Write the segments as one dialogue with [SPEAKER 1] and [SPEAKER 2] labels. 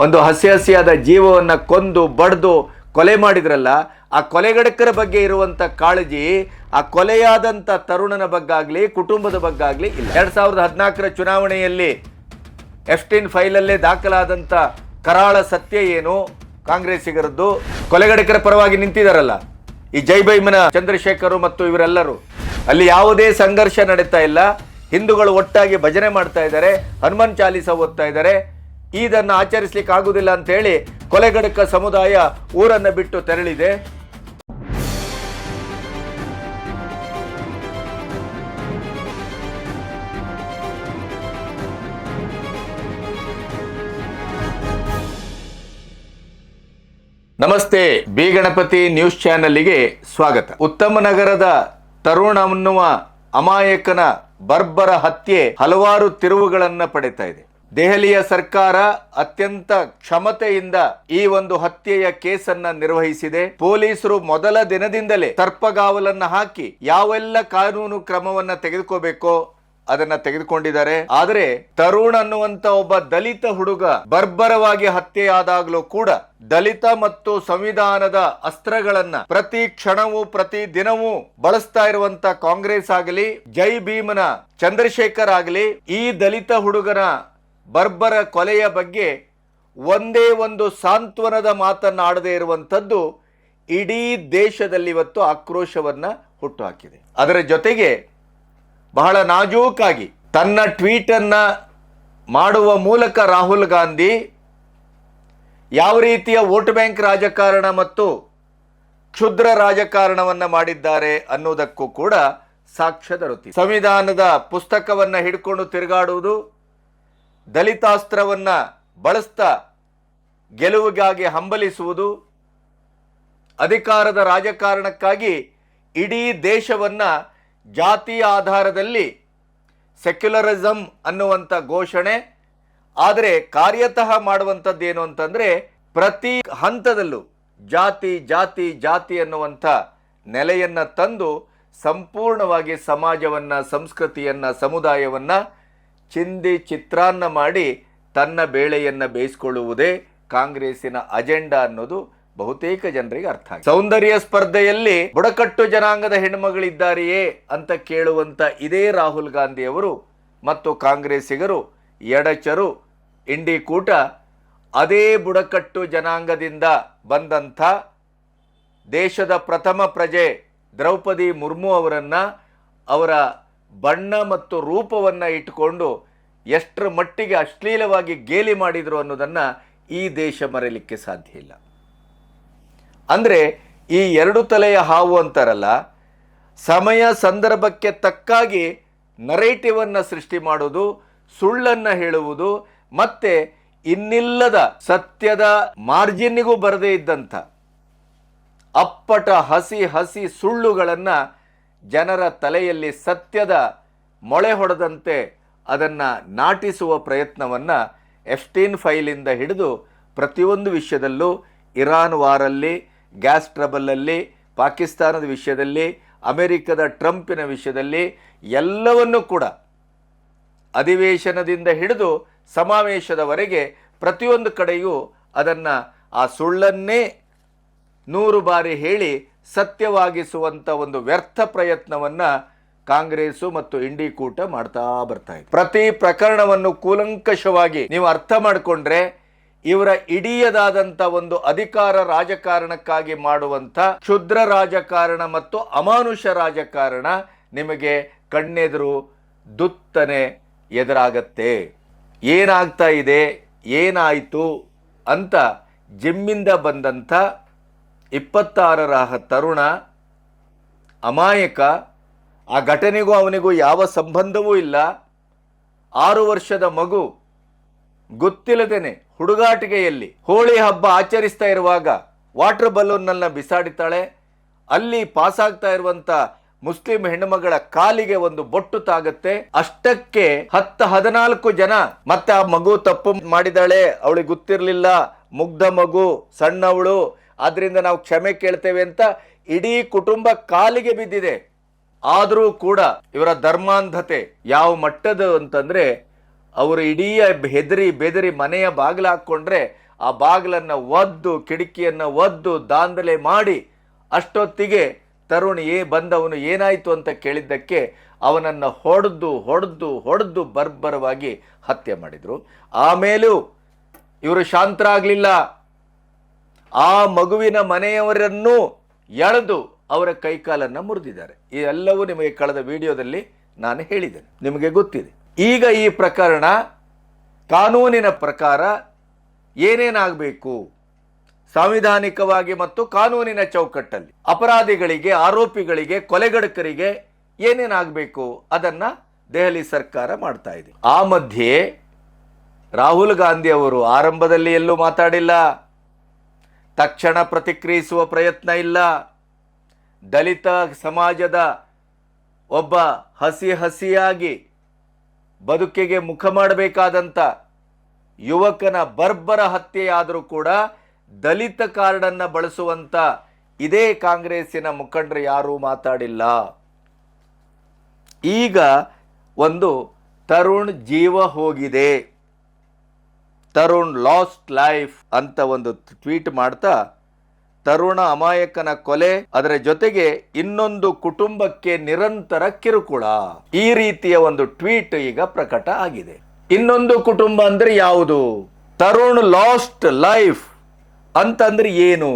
[SPEAKER 1] ಒಂದು ಹಸಿ ಹಸಿಯಾದ ಜೀವವನ್ನ ಕೊಂದು ಬಡ್ದು ಕೊಲೆ ಮಾಡಿದ್ರಲ್ಲ, ಆ ಕೊಲೆಗಡಕರ ಬಗ್ಗೆ ಇರುವಂತ ಕಾಳಜಿ ಆ ಕೊಲೆಯಾದಂತ ತರುಣನ ಬಗ್ಗಾಗ್ಲಿ ಕುಟುಂಬದ ಬಗ್ಗಾಗ್ಲಿ ಇಲ್ಲ. 2014ರ ಚುನಾವಣೆಯಲ್ಲಿ ಎಫ್ಟಿನ್ ಫೈಲಲ್ಲೇ ದಾಖಲಾದಂತ ಕರಾಳ ಸತ್ಯ ಏನು? ಕಾಂಗ್ರೆಸ್ಸಿಗರದ್ದು ಕೊಲೆಗಡಕರ ಪರವಾಗಿ ನಿಂತಿದಾರಲ್ಲ ಈ ಜೈ ಭೀಮನ ಚಂದ್ರಶೇಖರ್ ಮತ್ತು ಇವರೆಲ್ಲರೂ, ಅಲ್ಲಿ ಯಾವುದೇ ಸಂಘರ್ಷ ನಡೀತಾ ಇಲ್ಲ. ಹಿಂದೂಗಳು ಒಟ್ಟಾಗಿ ಭಜನೆ ಮಾಡ್ತಾ ಇದ್ದಾರೆ, ಹನುಮಾನ್ ಚಾಲೀಸ ಓದ್ತಾ ಇದ್ದಾರೆ. ಇದನ್ನು ಆಚರಿಸಲಿಕ್ಕೆ ಆಗುದಿಲ್ಲ ಅಂತ ಹೇಳಿ ಕೊಲೆಗಡಕ ಸಮುದಾಯ ಊರನ್ನು ಬಿಟ್ಟು ತೆರಳಿದೆ. ನಮಸ್ತೆ, ಬಿ ಗಣಪತಿ ನ್ಯೂಸ್ ಚಾನೆಲ್ಗೆ ಸ್ವಾಗತ. ಉತ್ತಮ ನಗರದ ತರುಣ ಅನ್ನುವ ಅಮಾಯಕನ ಬರ್ಬರ ಹತ್ಯೆ ಹಲವಾರು ತಿರುವುಗಳನ್ನ ಪಡೆತಾ ಇದೆ. ದೆಹಲಿಯ ಸರ್ಕಾರ ಅತ್ಯಂತ ಕ್ಷಮತೆಯಿಂದ ಈ ಒಂದು ಹತ್ಯೆಯ ಕೇಸನ್ನ ನಿರ್ವಹಿಸಿದೆ. ಪೊಲೀಸರು ಮೊದಲ ದಿನದಿಂದಲೇ ಸರ್ಪಗಾವಲನ್ನ ಹಾಕಿ ಯಾವೆಲ್ಲ ಕಾನೂನು ಕ್ರಮವನ್ನ ತೆಗೆದುಕೋಬೇಕೋ ಅದನ್ನ ತೆಗೆದುಕೊಂಡಿದ್ದಾರೆ. ಆದರೆ ತರುಣ್ ಅನ್ನುವಂತ ಒಬ್ಬ ದಲಿತ ಹುಡುಗ ಬರ್ಬರವಾಗಿ ಹತ್ಯೆಯಾದಾಗಲೂ ಕೂಡ ದಲಿತ ಮತ್ತು ಸಂವಿಧಾನದ ಅಸ್ತ್ರಗಳನ್ನ ಪ್ರತಿ ಕ್ಷಣವೂ ಪ್ರತಿ ದಿನವೂ ಬಳಸ್ತಾ ಇರುವಂತ ಕಾಂಗ್ರೆಸ್ ಆಗಲಿ, ಜೈ ಭೀಮನ ಚಂದ್ರಶೇಖರ್ ಆಗಲಿ, ಈ ದಲಿತ ಹುಡುಗನ ಬರ್ಬರ ಕೊಲೆಯ ಬಗ್ಗೆ ಒಂದೇ ಒಂದು ಸಾಂತ್ವನದ ಮಾತನ್ನ ಆಡದೇ ಇರುವಂತದ್ದು ಇಡೀ ದೇಶದಲ್ಲಿ ಇವತ್ತು ಆಕ್ರೋಶವನ್ನ ಹುಟ್ಟುಹಾಕಿದೆ. ಅದರ ಜೊತೆಗೆ ಬಹಳ ನಾಜೂಕಾಗಿ ತನ್ನ ಟ್ವೀಟ್ ಅನ್ನ ಮಾಡುವ ಮೂಲಕ ರಾಹುಲ್ ಗಾಂಧಿ ಯಾವ ರೀತಿಯ ವೋಟ್ ಬ್ಯಾಂಕ್ ರಾಜಕಾರಣ ಮತ್ತು ಕ್ಷುದ್ರ ರಾಜಕಾರಣವನ್ನ ಮಾಡಿದ್ದಾರೆ ಅನ್ನೋದಕ್ಕೂ ಕೂಡ ಸಾಕ್ಷ್ಯ ದೊರೆತಿದೆ. ಸಂವಿಧಾನದ ಪುಸ್ತಕವನ್ನ ಹಿಡ್ಕೊಂಡು ತಿರುಗಾಡುವುದು, ದಲಿತಾಸ್ತ್ರವನ್ನ ಬಳಸ್ತಾ ಗೆಲುವಿಗಾಗಿ ಹಂಬಲಿಸುವುದು, ಅಧಿಕಾರದ ರಾಜಕಾರಣಕ್ಕಾಗಿ ಇಡೀ ದೇಶವನ್ನ ಜಾತಿಯ ಆಧಾರದಲ್ಲಿ ಸೆಕ್ಯುಲರಿಸಂ ಅನ್ನುವಂಥ ಘೋಷಣೆ, ಆದರೆ ಕಾರ್ಯತಃ ಮಾಡುವಂಥದ್ದೇನು ಅಂತಂದ್ರೆ ಪ್ರತಿ ಹಂತದಲ್ಲೂ ಜಾತಿ ಜಾತಿ ಜಾತಿ ಅನ್ನುವಂಥ ನೆಲೆಯನ್ನ ತಂದು ಸಂಪೂರ್ಣವಾಗಿ ಸಮಾಜವನ್ನ, ಸಂಸ್ಕೃತಿಯನ್ನ, ಸಮುದಾಯವನ್ನ ಚಿಂದಿ ಚಿತ್ರಾನ್ನ ಮಾಡಿ ತನ್ನ ಬೇಳೆಯನ್ನ ಬೇಯಿಸಿಕೊಳ್ಳುವುದೇ ಕಾಂಗ್ರೆಸ್ಸಿನ ಅಜೆಂಡಾ ಅನ್ನೋದು ಬಹುತೇಕ ಜನರಿಗೆ ಅರ್ಥ ಆಗಿದೆ. ಸೌಂದರ್ಯ ಸ್ಪರ್ಧೆಯಲ್ಲಿ ಬುಡಕಟ್ಟು ಜನಾಂಗದ ಹೆಣ್ಮಗಳಿದ್ದಾರೆಯೇ ಅಂತ ಕೇಳುವಂತ ಇದೇ ರಾಹುಲ್ ಗಾಂಧಿ ಅವರು ಮತ್ತು ಕಾಂಗ್ರೆಸ್ಸಿಗರು ಎಡಚರು ಇಂಡಿ ಕೂಟ ಅದೇ ಬುಡಕಟ್ಟು ಜನಾಂಗದಿಂದ ಬಂದಂಥ ದೇಶದ ಪ್ರಥಮ ಪ್ರಜೆ ದ್ರೌಪದಿ ಮುರ್ಮು ಅವರನ್ನ ಅವರ ಬಣ್ಣ ಮತ್ತು ರೂಪವನ್ನ ಇಟ್ಟುಕೊಂಡು ಎಷ್ಟರ ಮಟ್ಟಿಗೆ ಅಶ್ಲೀಲವಾಗಿ ಗೇಲಿ ಮಾಡಿದ್ರು ಅನ್ನೋದನ್ನ ಈ ದೇಶ ಮರೆಯಲಿಕ್ಕೆ ಸಾಧ್ಯ ಇಲ್ಲ. ಅಂದ್ರೆ ಈ ಎರಡು ತಲೆಯ ಹಾವು ಅಂತಾರಲ್ಲ, ಸಮಯ ಸಂದರ್ಭಕ್ಕೆ ತಕ್ಕಾಗಿ ನರೇಟಿವ್ ಅನ್ನ ಸೃಷ್ಟಿ ಮಾಡುವುದು, ಸುಳ್ಳನ್ನ ಹೇಳುವುದು, ಮತ್ತೆ ಇನ್ನಿಲ್ಲದ ಸತ್ಯದ ಮಾರ್ಜಿನ್ನಿಗೂ ಬರದೇ ಇದ್ದಂಥ ಅಪ್ಪಟ ಹಸಿ ಹಸಿ ಸುಳ್ಳುಗಳನ್ನ ಜನರ ತಲೆಯಲ್ಲಿ ಸತ್ಯದ ಮೊಳೆ ಹೊಡೆದಂತೆ ಅದನ್ನ ನಾಟಿಸುವ ಪ್ರಯತ್ನವನ್ನ ಎಫ್ಟೀನ್ ಫೈಲಿಂದ ಹಿಡಿದು ಪ್ರತಿಯೊಂದು ವಿಷಯದಲ್ಲೂ, ಇರಾನ್ ವಾರಲ್ಲಿ, ಗ್ಯಾಸ್ ಟ್ರಬಲಲ್ಲಿ, ಪಾಕಿಸ್ತಾನದ ವಿಷಯದಲ್ಲಿ, ಅಮೆರಿಕದ ಟ್ರಂಪಿನ ವಿಷಯದಲ್ಲಿ ಎಲ್ಲವನ್ನೂ ಕೂಡ ಅಧಿವೇಶನದಿಂದ ಹಿಡಿದು ಸಮಾವೇಶದವರೆಗೆ ಪ್ರತಿಯೊಂದು ಕಡೆಯೂ ಅದನ್ನು ಆ ಸುಳ್ಳನ್ನೇ 100 ಬಾರಿ ಹೇಳಿ ಸತ್ಯವಾಗಿಸುವಂಥ ಒಂದು ವ್ಯರ್ಥ ಪ್ರಯತ್ನವನ್ನು ಕಾಂಗ್ರೆಸ್ಸು ಮತ್ತು ಇಂಡಿ ಕೂಟ ಮಾಡ್ತಾ ಬರ್ತಾ ಇದೆ. ಪ್ರತಿ ಪ್ರಕರಣವನ್ನು ಕೂಲಂಕಷವಾಗಿ ನೀವು ಅರ್ಥ ಮಾಡಿಕೊಂಡ್ರೆ ಇವರ ಇಡೀಯದಾದಂಥ ಒಂದು ಅಧಿಕಾರ ರಾಜಕಾರಣಕ್ಕಾಗಿ ಮಾಡುವಂಥ ಕ್ಷುದ್ರ ರಾಜಕಾರಣ ಮತ್ತು ಅಮಾನುಷ ರಾಜಕಾರಣ ನಿಮಗೆ ಕಣ್ಣೆದುರು ದುತ್ತನೆ ಎದುರಾಗತ್ತೆ. ಏನಾಗ್ತಾ ಇದೆ, ಏನಾಯಿತು ಅಂತ ಜಿಮ್ಮಿಂದ ಬಂದಂಥ 26ರ ತರುಣ ಅಮಾಯಕ, ಆ ಘಟನೆಗೂ ಅವನಿಗೂ ಯಾವ ಸಂಬಂಧವೂ ಇಲ್ಲ. 6 ವರ್ಷದ ಮಗು ಗೊತ್ತಿಲ್ಲದೇನೆ ಹುಡುಗಾಟಿಕೆಯಲ್ಲಿ ಹೋಳಿ ಹಬ್ಬ ಆಚರಿಸ್ತಾ ಇರುವಾಗ ವಾಟರ್ ಬಲೂನ್ನನ್ನ ಬಿಸಾಡಿತಾಳೆ. ಅಲ್ಲಿ ಪಾಸಾಗ್ತಾ ಇರುವಂತ ಮುಸ್ಲಿಂ ಹೆಣ್ಣುಮಗಳ ಕಾಲಿಗೆ ಒಂದು ಬೊಟ್ಟು ತಾಗತ್ತೆ. ಅಷ್ಟಕ್ಕೆ 10-14 ಜನ ಮತ್ತೆ ಆ ಮಗು ತಪ್ಪು ಮಾಡಿದಾಳೆ, ಅವಳಿಗೆ ಗೊತ್ತಿರಲಿಲ್ಲ, ಮುಗ್ಧ ಮಗು, ಸಣ್ಣವಳು, ಆದ್ರಿಂದ ನಾವು ಕ್ಷಮೆ ಕೇಳ್ತೇವೆ ಅಂತ ಇಡೀ ಕುಟುಂಬ ಕಾಲಿಗೆ ಬಿದ್ದಿದೆ. ಆದರೂ ಕೂಡ ಇವರ ಧರ್ಮಾಂಧತೆ ಯಾವ ಮಟ್ಟದ ಅಂತಂದ್ರೆ ಅವರು ಇಡೀ ಹೆದರಿ ಬೆದರಿ ಮನೆಯ ಬಾಗಿಲು ಹಾಕ್ಕೊಂಡ್ರೆ ಆ ಬಾಗಿಲನ್ನು ಒದ್ದು ಕಿಟಕಿಯನ್ನು ಒದ್ದು ದಾಂಧಲೆ ಮಾಡಿ ಅಷ್ಟೊತ್ತಿಗೆ ತರುಣ್ ಬಂದವನು ಏನಾಯಿತು ಅಂತ ಕೇಳಿದ್ದಕ್ಕೆ ಅವನನ್ನು ಹೊಡೆದು ಬರ್ಬರವಾಗಿ ಹತ್ಯೆ ಮಾಡಿದರು. ಆಮೇಲೂ ಇವರು ಶಾಂತರಾಗಲಿಲ್ಲ. ಆ ಮಗುವಿನ ಮನೆಯವರನ್ನು ಎಳೆದು ಅವರ ಕೈಕಾಲನ್ನು ಮುರಿದಿದ್ದಾರೆ. ಇದೆಲ್ಲವೂ ನಿಮಗೆ ಕಳೆದ ವಿಡಿಯೋದಲ್ಲಿ ನಾನು ಹೇಳಿದ್ದೇನೆ, ನಿಮಗೆ ಗೊತ್ತಿದೆ. ಈಗ ಈ ಪ್ರಕರಣ ಕಾನೂನಿನ ಪ್ರಕಾರ ಏನೇನಾಗಬೇಕು, ಸಾಂವಿಧಾನಿಕವಾಗಿ ಮತ್ತು ಕಾನೂನಿನ ಚೌಕಟ್ಟಲ್ಲಿ ಅಪರಾಧಿಗಳಿಗೆ, ಆರೋಪಿಗಳಿಗೆ, ಕೊಲೆಗಡಕರಿಗೆ ಏನೇನಾಗಬೇಕು ಅದನ್ನು ದೆಹಲಿ ಸರ್ಕಾರ ಮಾಡ್ತಾ ಇದೆ. ಆ ಮಧ್ಯೆ ರಾಹುಲ್ ಗಾಂಧಿ ಅವರು ಆರಂಭದಲ್ಲಿ ಎಲ್ಲೂ ಮಾತಾಡಿಲ್ಲ, ತಕ್ಷಣ ಪ್ರತಿಕ್ರಿಯಿಸುವ ಪ್ರಯತ್ನ ಇಲ್ಲ. ದಲಿತ ಸಮಾಜದ ಒಬ್ಬ ಹಸಿಯಾಗಿ ಬದುಕಿಗೆ ಮುಖ ಮಾಡಬೇಕಾದಂಥ ಯುವಕನ ಬರ್ಬರ ಹತ್ಯೆಯಾದರೂ ಕೂಡ ದಲಿತ ಕಾರ್ಡನ್ನು ಬಳಸುವಂಥ ಇದೇ ಕಾಂಗ್ರೆಸ್ಸಿನ ಮುಖಂಡರು ಯಾರೂ ಮಾತಾಡಿಲ್ಲ. ಈಗ ಒಂದು ತರುಣ್ ಜೀವ ಹೋಗಿದೆ, ತರುಣ್ ಲಾಸ್ಟ್ ಲೈಫ್ ಅಂತ ಒಂದು ಟ್ವೀಟ್ ಮಾಡ್ತಾ ತರುಣ ಅಮಾಯಕನ ಕೊಲೆ, ಅದರ ಜೊತೆಗೆ ಇನ್ನೊಂದು ಕುಟುಂಬಕ್ಕೆ ನಿರಂತರ ಕಿರುಕುಳ, ಈ ರೀತಿಯ ಒಂದು ಟ್ವೀಟ್ ಈಗ ಪ್ರಕಟ ಆಗಿದೆ. ಇನ್ನೊಂದು ಕುಟುಂಬ ಅಂದ್ರೆ ಯಾವುದು? ತರುಣ್ ಲಾಸ್ಟ್ ಲೈಫ್ ಅಂತಂದ್ರೆ ಏನು?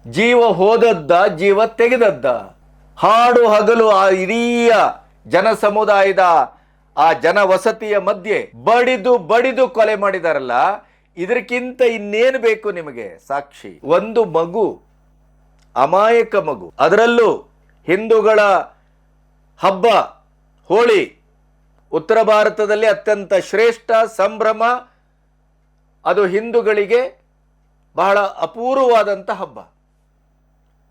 [SPEAKER 1] ಜೀವ ಹೋದದ್ದ, ಜೀವ ತೆಗೆದದ್ದ? ಹಾಡು ಹಗಲು ಆ ಇಡೀ ಜನ ಸಮುದಾಯದ ಆ ಜನವಸತಿಯ ಮಧ್ಯೆ ಬಡಿದು ಕೊಲೆ ಮಾಡಿದಾರಲ್ಲ, ಇದಕ್ಕಿಂತ ಇನ್ನೇನು ಬೇಕು ನಿಮಗೆ ಸಾಕ್ಷಿ? ಒಂದು ಮಗು, ಅಮಾಯಕ ಮಗು, ಅದರಲ್ಲೂ ಹಿಂದೂಗಳ ಹಬ್ಬ ಹೋಳಿ, ಉತ್ತರ ಭಾರತದಲ್ಲಿ ಅತ್ಯಂತ ಶ್ರೇಷ್ಠ ಸಂಭ್ರಮ, ಅದು ಹಿಂದೂಗಳಿಗೆ ಬಹಳ ಅಪೂರ್ವವಾದಂಥ ಹಬ್ಬ.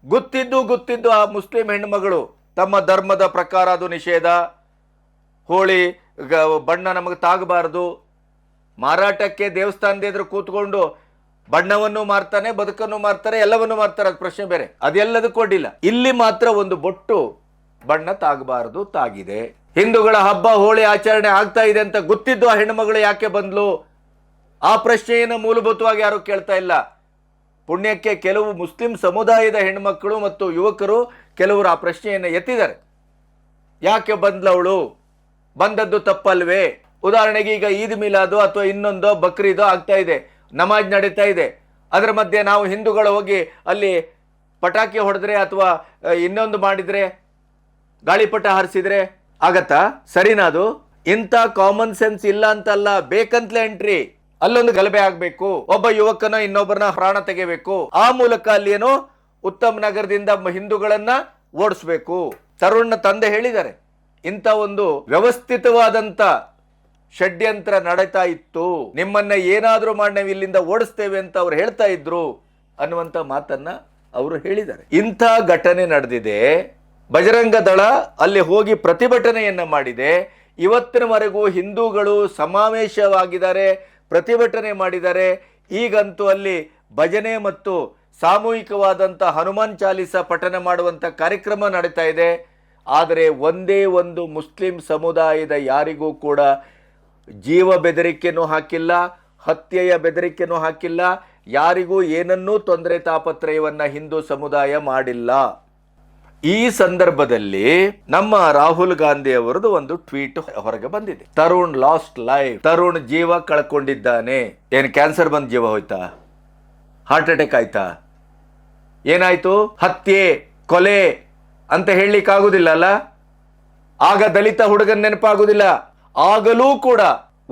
[SPEAKER 1] ಗೊತ್ತಿದ್ದು ಆ ಮುಸ್ಲಿಂ ಹೆಣ್ಣುಮಗಳು ತಮ್ಮ ಧರ್ಮದ ಪ್ರಕಾರ ಅದು ನಿಷೇಧ, ಹೋಳಿ ಬಣ್ಣ ನಮಗೆ ತಾಗಬಾರದು, ಮಾರಾಟಕ್ಕೆ ದೇವಸ್ಥಾನದ ಎದುರು ಕೂತ್ಕೊಂಡು ಬಣ್ಣವನ್ನು ಮಾರ್ತಾನೆ, ಬದುಕನ್ನು ಮಾರ್ತಾರೆ, ಎಲ್ಲವನ್ನು ಮಾರ್ತಾರೆ, ಅದು ಪ್ರಶ್ನೆ ಬೇರೆ, ಅದೆಲ್ಲದಕ್ಕೂ ಕೊಡ್ಲಿಲ್ಲ. ಇಲ್ಲಿ ಮಾತ್ರ ಒಂದು ಬೊಟ್ಟು ಬಣ್ಣ ತಾಗಬಾರದು, ತಾಗಿದೆ. ಹಿಂದೂಗಳ ಹಬ್ಬ ಹೋಳಿ ಆಚರಣೆ ಆಗ್ತಾ ಇದೆ ಅಂತ ಗೊತ್ತಿದ್ದು ಆ ಹೆಣ್ಣುಮಗಳು ಯಾಕೆ ಬಂದ್ಲು? ಆ ಪ್ರಶ್ನೆಯನ್ನು ಮೂಲಭೂತವಾಗಿ ಯಾರು ಕೇಳ್ತಾ ಇಲ್ಲ. ಪುಣ್ಯಕ್ಕೆ ಕೆಲವು ಮುಸ್ಲಿಂ ಸಮುದಾಯದ ಹೆಣ್ಮಕ್ಕಳು ಮತ್ತು ಯುವಕರು ಕೆಲವರು ಆ ಪ್ರಶ್ನೆಯನ್ನು ಎತ್ತಿದ್ದಾರೆ. ಯಾಕೆ ಬಂದ್ಲವಳು? ಬಂದದ್ದು ತಪ್ಪಲ್ವೇ? ಉದಾಹರಣೆಗೆ ಈಗ ಈದ್ ಮಿಲಾದು ಅಥವಾ ಇನ್ನೊಂದೋ ಬಕ್ರೀದೋ ಆಗ್ತಾ ಇದೆ, ನಮಾಜ್ ನಡೀತಾ ಇದೆ, ಅದರ ಮಧ್ಯೆ ನಾವು ಹಿಂದೂಗಳು ಹೋಗಿ ಅಲ್ಲಿ ಪಟಾಕಿ ಹೊಡೆದ್ರೆ ಅಥವಾ ಇನ್ನೊಂದು ಮಾಡಿದ್ರೆ, ಗಾಳಿಪಟ ಹಾರಿಸಿದ್ರೆ ಆಗತ್ತಾ? ಸರಿನಾ ಅದು? ಇಂಥ ಕಾಮನ್ ಸೆನ್ಸ್ ಇಲ್ಲ ಅಂತಲ್ಲ, ಬೇಕಂತಲೇ ಎಂಟ್ರಿ. ಅಲ್ಲೊಂದು ಗಲಭೆ ಆಗ್ಬೇಕು, ಒಬ್ಬ ಯುವಕನ ಇನ್ನೊಬ್ಬರನ್ನ ಪ್ರಾಣ ತೆಗೆಬೇಕು, ಆ ಮೂಲಕ ಅಲ್ಲಿ ಏನೋ ಉತ್ತಮ್ ನಗರದಿಂದ ಹಿಂದೂಗಳನ್ನ ಓಡಿಸ್ಬೇಕು. ತರುಣ್ನ ತಂದೆ ಹೇಳಿದ್ದಾರೆ, ಇಂಥ ಒಂದು ವ್ಯವಸ್ಥಿತವಾದಂತ ಷಡ್ಯಂತ್ರ ನಡೀತಾ ಇತ್ತು, ನಿಮ್ಮನ್ನ ಏನಾದ್ರೂ ಮಾಡಿ ನಾವು ಇಲ್ಲಿಂದ ಓಡಿಸ್ತೇವೆ ಅಂತ ಅವ್ರು ಹೇಳ್ತಾ ಇದ್ರು ಅನ್ನುವಂತ ಮಾತನ್ನ ಅವರು ಹೇಳಿದ್ದಾರೆ. ಇಂಥ ಘಟನೆ ನಡೆದಿದೆ. ಬಜರಂಗ ದಳ ಅಲ್ಲಿ ಹೋಗಿ ಪ್ರತಿಭಟನೆಯನ್ನ ಮಾಡಿದೆ. ಇವತ್ತಿನವರೆಗೂ ಹಿಂದೂಗಳು ಸಮಾವೇಶವಾಗಿದ್ದಾರೆ, ಪ್ರತಿಭಟನೆ ಮಾಡಿದ್ದಾರೆ. ಈಗಂತೂ ಅಲ್ಲಿ ಭಜನೆ ಮತ್ತು ಸಾಮೂಹಿಕವಾದಂಥ ಹನುಮಾನ್ ಚಾಲಿಸ ಪಠನ ಮಾಡುವಂಥ ಕಾರ್ಯಕ್ರಮ ನಡೀತಾ ಇದೆ. ಆದರೆ ಒಂದೇ ಒಂದು ಮುಸ್ಲಿಂ ಸಮುದಾಯದ ಯಾರಿಗೂ ಕೂಡ ಜೀವ ಬೆದರಿಕೆನೂ ಹಾಕಿಲ್ಲ, ಹತ್ಯೆಯ ಬೆದರಿಕೆನೂ ಹಾಕಿಲ್ಲ, ಯಾರಿಗೂ ಏನನ್ನೂ ತೊಂದರೆ ತಾಪತ್ರಯವನ್ನ ಹಿಂದೂ ಸಮುದಾಯ ಮಾಡಿಲ್ಲ. ಈ ಸಂದರ್ಭದಲ್ಲಿ ನಮ್ಮ ರಾಹುಲ್ ಗಾಂಧಿ ಅವರದು ಒಂದು ಟ್ವೀಟ್ ಹೊರಗೆ ಬಂದಿದೆ. ತರುಣ್ ಲಾಸ್ಟ್ ಲೈಫ್, ತರುಣ್ ಜೀವ ಕಳ್ಕೊಂಡಿದ್ದಾನೆ. ಏನು ಕ್ಯಾನ್ಸರ್ ಬಂದು ಜೀವ ಹೋಯ್ತಾ? ಹಾರ್ಟ್ ಅಟ್ಯಾಕ್ ಆಯ್ತಾ? ಏನಾಯ್ತು? ಹತ್ಯೆ ಕೊಲೆ ಅಂತ ಹೇಳಲಿಕ್ಕಾಗುದಿಲ್ಲ ಅಲ್ಲ? ಆಗ ದಲಿತ ಹುಡುಗನ ನೆನಪಾಗುದಿಲ್ಲ. ಆಗಲೂ ಕೂಡ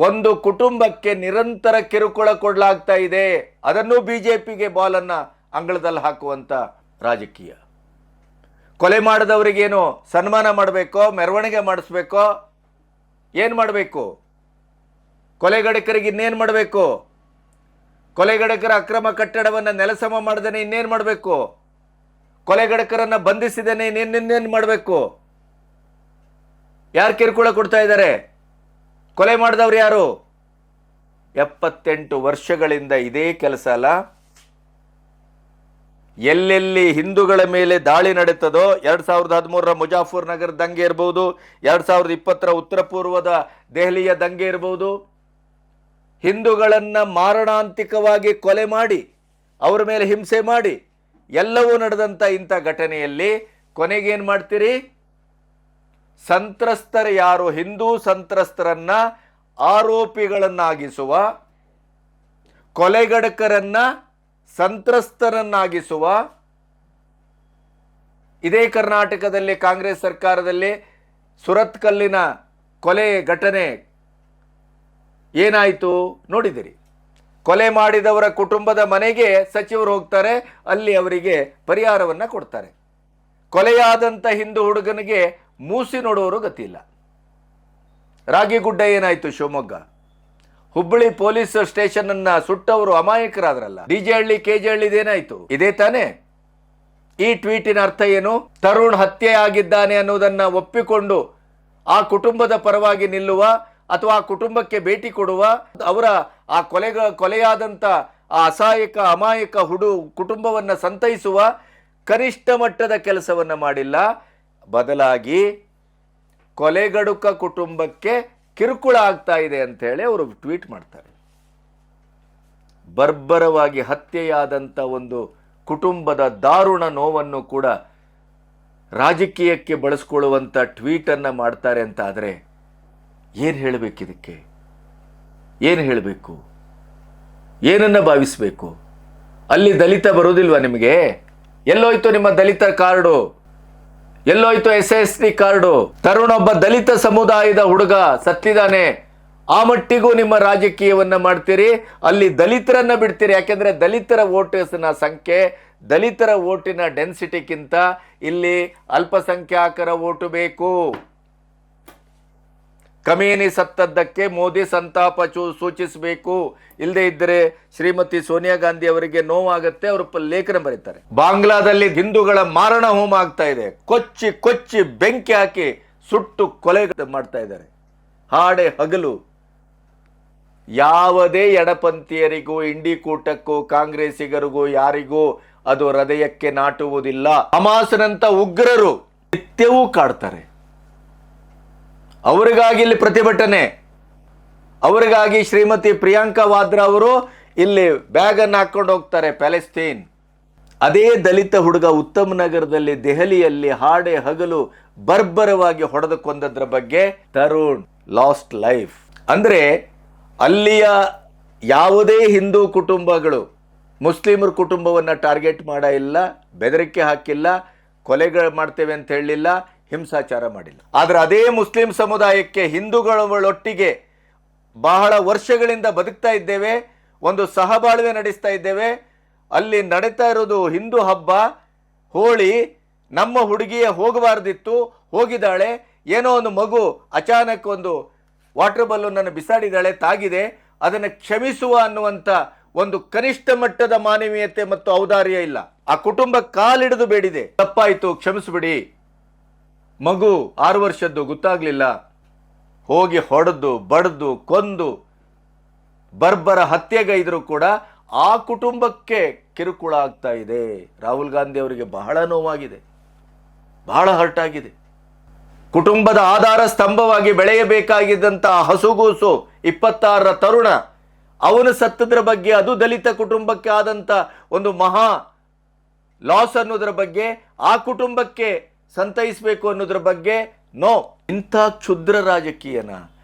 [SPEAKER 1] ಒಂದು ಕುಟುಂಬಕ್ಕೆ ನಿರಂತರ ಕಿರುಕುಳ ಕೊಡಲಾಗ್ತಾ ಇದೆ. ಅದನ್ನು ಬಿಜೆಪಿಗೆ ಬಾಲನ್ನ ಅಂಗಳದಲ್ಲಿ ಹಾಕುವಂತ ರಾಜಕೀಯ. ಕೊಲೆ ಮಾಡಿದವರಿಗೇನು ಸನ್ಮಾನ ಮಾಡಬೇಕೋ, ಮೆರವಣಿಗೆ ಮಾಡಿಸ್ಬೇಕೋ, ಏನ್ ಮಾಡಬೇಕು? ಕೊಲೆಗಡಕರಿಗೆ ಇನ್ನೇನು ಮಾಡಬೇಕು? ಕೊಲೆಗಡಕರ ಅಕ್ರಮ ಕಟ್ಟಡವನ್ನು ನೆಲಸಮ ಮಾಡದೇನೆ ಇನ್ನೇನು ಮಾಡಬೇಕು? ಕೊಲೆಗಡಕರನ್ನ ಬಂಧಿಸಿದೇನೆ ಇನ್ನೇನು ಮಾಡಬೇಕು? ಯಾರು ಕಿರುಕುಳ ಕೊಡ್ತಾ ಇದ್ದಾರೆ? ಕೊಲೆ ಮಾಡಿದವ್ರು ಯಾರು? 78 ವರ್ಷಗಳಿಂದ ಇದೇ ಕೆಲಸ ಅಲ್ಲ? ಎಲ್ಲೆಲ್ಲಿ ಹಿಂದೂಗಳ ಮೇಲೆ ದಾಳಿ ನಡೀತದೋ, 2013ರ ಮುಜಾಫರ್ ನಗರ ದಂಗೆ ಇರಬಹುದು, 2020ರ ಉತ್ತರ ಪೂರ್ವದ ದೆಹಲಿಯ ದಂಗೆ ಇರಬಹುದು, ಹಿಂದೂಗಳನ್ನು ಮಾರಣಾಂತಿಕವಾಗಿ ಕೊಲೆ ಮಾಡಿ ಅವರ ಮೇಲೆ ಹಿಂಸೆ ಮಾಡಿ ಎಲ್ಲವೂ ನಡೆದಂಥ ಇಂಥ ಘಟನೆಯಲ್ಲಿ ಕೊನೆಗೇನು ಮಾಡ್ತೀರಿ? ಸಂತ್ರಸ್ತರು ಯಾರು ಹಿಂದೂ ಸಂತ್ರಸ್ತರನ್ನ ಆರೋಪಿಗಳನ್ನಾಗಿಸುವ, ಕೊಲೆಗಡಕರನ್ನ ಸಂತ್ರಸ್ತರನ್ನಾಗಿಸುವ, ಇದೇ ಕರ್ನಾಟಕದಲ್ಲಿ ಕಾಂಗ್ರೆಸ್ ಸರ್ಕಾರದಲ್ಲಿ ಸುರತ್ಕಲ್ಲಿನ ಕೊಲೆ ಘಟನೆ ಏನಾಯಿತು ನೋಡಿದಿರಿ. ಕೊಲೆ ಮಾಡಿದವರ ಕುಟುಂಬದ ಮನೆಗೆ ಸಚಿವರು ಹೋಗ್ತಾರೆ, ಅಲ್ಲಿ ಅವರಿಗೆ ಪರಿಹಾರವನ್ನು ಕೊಡ್ತಾರೆ. ಕೊಲೆಯಾದಂಥ ಹಿಂದೂ ಹುಡುಗನಿಗೆ ಮೂಸಿ ನೋಡುವವರು ಗತಿಯಿಲ್ಲ. ರಾಗಿಗುಡ್ಡ ಏನಾಯಿತು? ಶಿವಮೊಗ್ಗ ಹುಬ್ಬಳ್ಳಿ ಪೊಲೀಸ್ ಸ್ಟೇಷನ್ ಅನ್ನ ಸುಟ್ಟವರು ಅಮಾಯಕರಾದ್ರಲ್ಲ. ಡಿಜೆಹಳ್ಳಿ ಕೆಜೆಹಳ್ಳಿದೇನಾಯ್ತು? ಇದೇ ತಾನೇ. ಈ ಟ್ವೀಟಿನ ಅರ್ಥ ಏನು? ತರುಣ್ ಹತ್ಯೆ ಆಗಿದ್ದಾನೆ ಅನ್ನೋದನ್ನ ಒಪ್ಪಿಕೊಂಡು ಆ ಕುಟುಂಬದ ಪರವಾಗಿ ನಿಲ್ಲುವ ಅಥವಾ ಆ ಕುಟುಂಬಕ್ಕೆ ಭೇಟಿ ಕೊಡುವ, ಅವರ ಆ ಕೊಲೆಯಾದಂಥ ಆ ಅಸಹಾಯಕ ಅಮಾಯಕ ಕುಟುಂಬವನ್ನು ಸಂತೈಸುವ ಕನಿಷ್ಠ ಮಟ್ಟದ ಕೆಲಸವನ್ನು ಮಾಡಿಲ್ಲ. ಬದಲಾಗಿ ಕೊಲೆಗಡುಕ ಕುಟುಂಬಕ್ಕೆ ಕಿರುಕುಳ ಆಗ್ತಾ ಇದೆ ಅಂತ ಹೇಳಿ ಅವರು ಟ್ವೀಟ್ ಮಾಡ್ತಾರೆ. ಬರ್ಬರವಾಗಿ ಹತ್ಯೆಯಾದಂಥ ಒಂದು ಕುಟುಂಬದ ದಾರುಣ ನೋವನ್ನು ಕೂಡ ರಾಜಕೀಯಕ್ಕೆ ಬಳಸ್ಕೊಳ್ಳುವಂಥ ಟ್ವೀಟನ್ನು ಮಾಡ್ತಾರೆ ಅಂತ ಆದರೆ ಏನು ಹೇಳಬೇಕು? ಇದಕ್ಕೆ ಏನು ಹೇಳಬೇಕು? ಏನನ್ನ ಭಾವಿಸಬೇಕು? ಅಲ್ಲಿ ದಲಿತ ಬರೋದಿಲ್ವಾ ನಿಮಗೆ? ಎಲ್ಲೋಯ್ತು ನಿಮ್ಮ ದಲಿತ ಕಾರ್ಡು? ಎಲ್ಲೋಯ್ತು SST ಕಾರ್ಡು? ತರುಣ್ ಒಬ್ಬ ದಲಿತ ಸಮುದಾಯದ ಹುಡುಗ ಸತ್ತಿದ್ದಾನೆ, ಆ ಮಟ್ಟಿಗೂ ನಿಮ್ಮ ರಾಜಕೀಯವನ್ನ ಮಾಡ್ತೀರಿ, ಅಲ್ಲಿ ದಲಿತರನ್ನ ಬಿಡ್ತೀರಿ. ಯಾಕೆಂದ್ರೆ ದಲಿತರ ವೋಟರ್ಸ್ನ ಸಂಖ್ಯೆ, ದಲಿತರ ವೋಟಿನ ಡೆನ್ಸಿಟಿಗಿಂತ ಇಲ್ಲಿ ಅಲ್ಪಸಂಖ್ಯಾತರ ವೋಟು ಬೇಕು. ಕಮೇನಿ ಸತ್ತದ್ದಕ್ಕೆ ಮೋದಿ ಸಂತಾಪ ಸೂಚಿಸಬೇಕು. ಇಲ್ಲದೆ ಇದ್ದರೆ ಶ್ರೀಮತಿ ಸೋನಿಯಾ ಗಾಂಧಿ ಅವರಿಗೆ ನೋವಾಗುತ್ತೆ. ಅವರು ಲೇಖನ ಬರೀತಾರೆ. ಬಾಂಗ್ಲಾದಲ್ಲಿ ಹಿಂದೂಗಳ ಮಾರಣ ಹೋಮ ಆಗ್ತಾ ಇದೆ. ಕೊಚ್ಚಿ ಕೊಚ್ಚಿ ಬೆಂಕಿ ಹಾಕಿ ಸುಟ್ಟು ಕೊಲೆ ಮಾಡ್ತಾ ಇದ್ದಾರೆ. ಹಾಡೆ ಹಗಲು. ಯಾವುದೇ ಎಡಪಂಥೀಯರಿಗೂ, ಇಂಡಿ ಕೂಟಕ್ಕೂ, ಕಾಂಗ್ರೆಸ್ಸಿಗರಿಗೂ ಯಾರಿಗೂ ಅದು ಹೃದಯಕ್ಕೆ ನಾಟುವುದಿಲ್ಲ. ಹಮಾಸ್ನಂತ ಉಗ್ರರು ನಿತ್ಯವೂ ಕಾಡ್ತಾರೆ. ಅವರಿಗಾಗಿ ಇಲ್ಲಿ ಪ್ರತಿಭಟನೆ, ಅವರಿಗಾಗಿ ಶ್ರೀಮತಿ ಪ್ರಿಯಾಂಕಾ ವಾದ್ರಾ ಅವರು ಇಲ್ಲಿ ಬ್ಯಾಗ್ ಅನ್ನು ಹಾಕೊಂಡು ಹೋಗ್ತಾರೆ ಪ್ಯಾಲೆಸ್ತೀನ್. ಅದೇ ದಲಿತ ಹುಡುಗ ಉತ್ತಮ್ ನಗರದಲ್ಲಿ, ದೆಹಲಿಯಲ್ಲಿ ಹಾಡೆ ಹಗಲು ಬರ್ಬರವಾಗಿ ಹೊಡೆದು ಕೊಂದದ್ರ ಬಗ್ಗೆ ತರುಣ್ ಲಾಸ್ಟ್ ಲೈಫ್. ಅಂದ್ರೆ ಅಲ್ಲಿಯ ಯಾವುದೇ ಹಿಂದೂ ಕುಟುಂಬಗಳು ಮುಸ್ಲಿಮರ ಕುಟುಂಬವನ್ನು ಟಾರ್ಗೆಟ್ ಇಲ್ಲ, ಬೆದರಿಕೆ ಹಾಕಿಲ್ಲ, ಕೊಲೆಗಳು ಮಾಡ್ತೇವೆ ಅಂತ ಹೇಳಲಿಲ್ಲ, ಹಿಂಸಾಚಾರ ಮಾಡಿಲ್ಲ. ಆದರೆ ಅದೇ ಮುಸ್ಲಿಂ ಸಮುದಾಯಕ್ಕೆ ಹಿಂದೂಗಳೊಟ್ಟಿಗೆ ಬಹಳ ವರ್ಷಗಳಿಂದ ಬದುಕ್ತಾ ಇದ್ದೇವೆ, ಒಂದು ಸಹಬಾಳ್ವೆ ನಡೆಸ್ತಾ ಇದ್ದೇವೆ. ಅಲ್ಲಿ ನಡೀತಾ ಇರೋದು ಹಿಂದೂ ಹಬ್ಬ ಹೋಳಿ. ನಮ್ಮ ಹುಡುಗಿಯೇ ಹೋಗಬಾರ್ದಿತ್ತು, ಹೋಗಿದ್ದಾಳೆ. ಏನೋ ಒಂದು ಮಗು ಅಚಾನಕ್ ಒಂದು ವಾಟರ್ ಬಲೂನನ್ನು ಬಿಸಾಡಿದಾಳೆ, ತಾಗಿದೆ, ಅದನ್ನು ಕ್ಷಮಿಸುವ ಅನ್ನುವಂಥ ಒಂದು ಕನಿಷ್ಠ ಮಟ್ಟದ ಮಾನವೀಯತೆ ಮತ್ತು ಔದಾರ್ಯ ಇಲ್ಲ. ಆ ಕುಟುಂಬ ಕಾಲಿಡಿದು ಬೇಡಿದೆ, ತಪ್ಪಾಯಿತು ಕ್ಷಮಿಸ್ಬಿಡಿ, ಮಗು 6 ವರ್ಷದ್ದು ಗೊತ್ತಾಗ್ಲಿಲ್ಲ, ಹೋಗಿ ಹೊಡೆದು ಬಡ್ದು ಕೊಂದು ಬರ್ಬರ ಹತ್ಯೆಗೈದ್ರು ಕೂಡ ಆ ಕುಟುಂಬಕ್ಕೆ ಕಿರುಕುಳ ಆಗ್ತಾ ಇದೆ. ರಾಹುಲ್ ಗಾಂಧಿ ಅವರಿಗೆ ಬಹಳ ನೋವಾಗಿದೆ, ಬಹಳ ಹರ್ಟ್ ಆಗಿದೆ. ಕುಟುಂಬದ ಆಧಾರ ಸ್ತಂಭವಾಗಿ ಬೆಳೆಯಬೇಕಾಗಿದ್ದಂಥ ಹಸುಗೂಸು 26ರ ತರುಣ, ಅವನು ಸತ್ತದ್ರ ಬಗ್ಗೆ, ಅದು ದಲಿತ ಕುಟುಂಬಕ್ಕೆ ಆದಂಥ ಒಂದು ಮಹಾ ಲಾಸ್ ಅನ್ನೋದ್ರ ಬಗ್ಗೆ, ಆ ಕುಟುಂಬಕ್ಕೆ ಸಂತೈಸಬೇಕು ಅನ್ನೋದ್ರ ಬಗ್ಗೆ ನೋ. ಇಂಥ ಕ್ಷುದ್ರ ರಾಜಕೀಯನ,